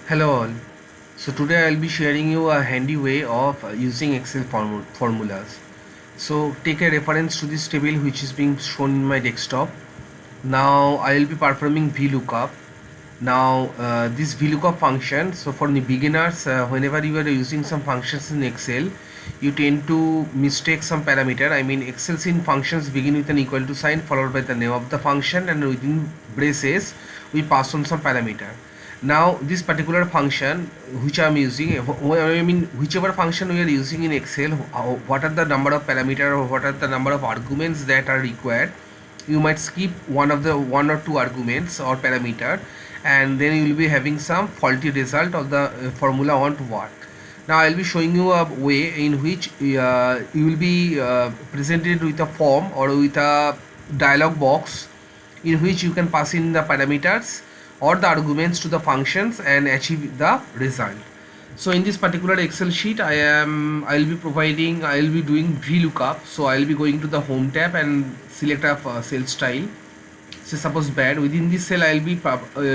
Hello all. So today I'll be sharing you a handy way of using Excel formulas. So take a reference to this table which is being shown in my desktop. Now I'll be performing VLOOKUP. Now this VLOOKUP function, so for the beginners, whenever you are using some functions in Excel, you tend to mistake some parameter. I mean, Excel's in functions begin with an equal to sign followed by the name of the function, and within braces we pass on some parameter. Now this particular function which I am using, I mean whichever function we are using in Excel, what are the number of parameter or what are the number of arguments that are required, you might skip one or two arguments or parameter, and then you will be having some faulty result of the formula won't work. Now I'll be showing you a way in which you will be presented with a form or with a dialog box in which you can pass in the parameters or the arguments to the functions and achieve the result. So in this particular Excel sheet I'll be doing VLOOKUP. So I'll be going to the home tab and select a cell style. So suppose bad, within this cell I'll be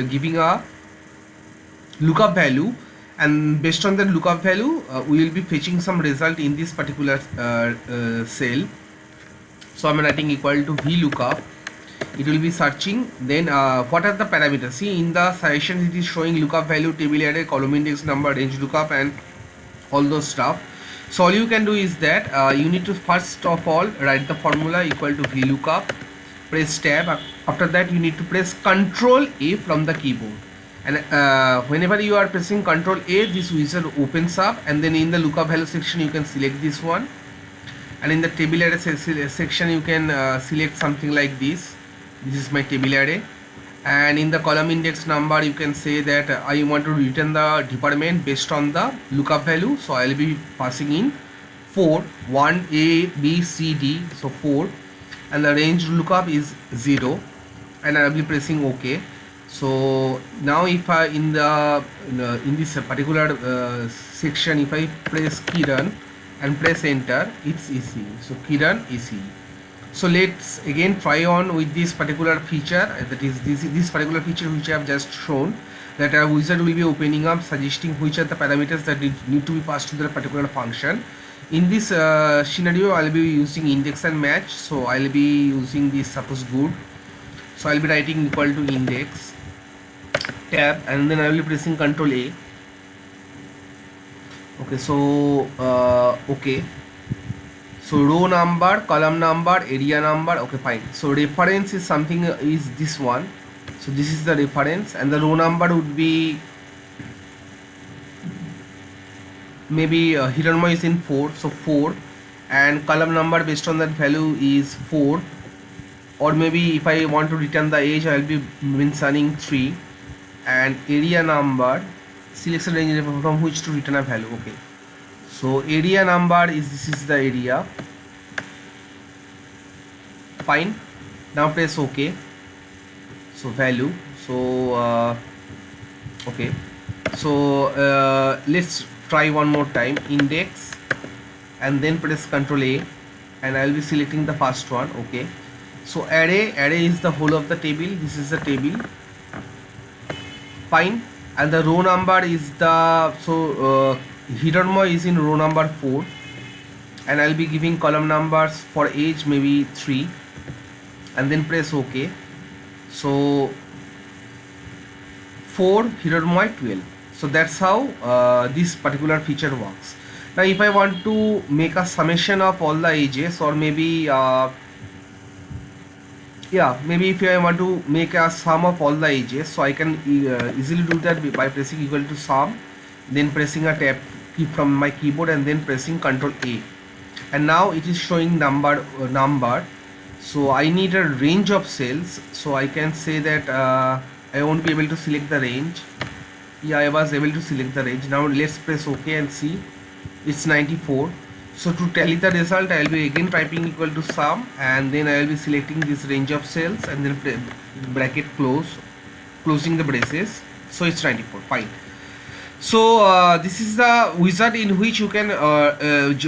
giving a lookup value, and based on that lookup value we will be fetching some result in this particular cell. So I'm writing equal to VLOOKUP. It will be searching. Then what are the parameters? See, in the suggestions it is showing lookup value, table array, column index number, range lookup, and all those stuff. So all you can do is that you need to first of all write the formula equal to VLOOKUP, press tab. After that you need to press Ctrl A from the keyboard, and whenever you are pressing Ctrl A, this wizard opens up, and then in the lookup value section you can select this one, and in the table array section you can select something like this. This is my table array, and in the column index number you can say that I want to return the department based on the lookup value. So I will be passing in 4, 1, A, B, C, D, so 4, and the range lookup is 0, and I will be pressing OK. So now if I in this particular section, if I press Kiran and press enter, it's easy. So Kiran easy. So let's again try on with this particular feature, that is this particular feature which I have just shown, that a wizard will be opening up suggesting which are the parameters that need to be passed to the particular function. In this scenario I'll be using index and match, so I'll be using this suppose good. So I'll be writing equal to index tab, and then I will be pressing Ctrl A. Okay, so okay. So row number, column number, area number, okay fine. So reference is something is this one. So this is the reference, and the row number would be maybe Hiranmoy is in 4, so 4, and column number based on that value is 4, or maybe if I want to return the age I will be mentioning 3, and area number, selection range from which to return a value. Okay, so area number is, this is the area, fine. Now press OK. So value, so okay, so let's try one more time, index, and then press Ctrl A, and I will be selecting the first one. Okay, so array is the whole of the table, this is the table, fine. And the row number is the, so Hiranmoy is in row number 4, and I'll be giving column numbers for age maybe 3, and then press OK. So 4, Hiranmoy 12. So that's how this particular feature works. Now if I want to make a summation of all the ages, or maybe maybe if I want to make a sum of all the ages, so I can easily do that by pressing equal to sum, then pressing a tab key from my keyboard, and then pressing Ctrl A, and now it is showing number. So I need a range of cells, so I can say that I won't be able to select the range. Yeah, I was able to select the range. Now let's press OK and see, it's 94. So to tally the result I will be again typing equal to sum, and then I will be selecting this range of cells, and then bracket close, closing the braces. So it's 94, fine. So this is the wizard in which you can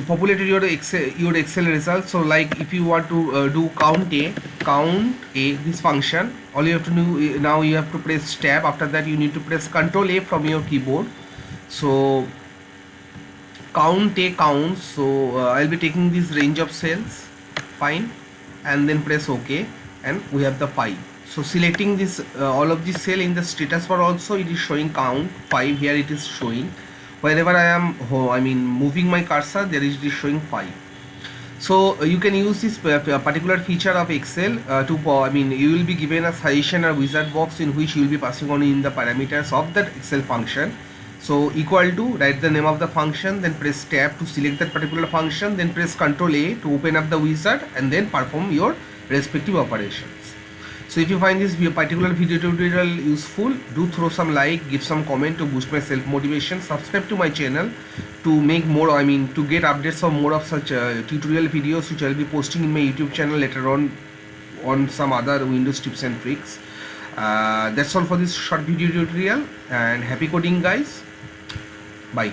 populate your Excel results. So like if you want to do count a this function, all you have to do now, you have to press tab. After that you need to press Control A from your keyboard. So count. So I'll be taking this range of cells, fine, and then press OK, and we have the 5. So selecting this all of this cell in the status bar, also it is showing count 5. Here it is showing wherever I am moving my cursor, there is showing 5. So you can use this particular feature of Excel you will be given a suggestion or wizard box in which you will be passing on in the parameters of that Excel function. So equal to, write the name of the function, then press tab to select that particular function, then press Ctrl A to open up the wizard and then perform your respective operations. So if you find this particular video tutorial useful, do throw some like, give some comment to boost my self motivation, subscribe to my channel to make more, to get updates of more of such tutorial videos which I will be posting in my YouTube channel later on some other Windows tips and tricks. That's all for this short video tutorial, and happy coding guys. Bye.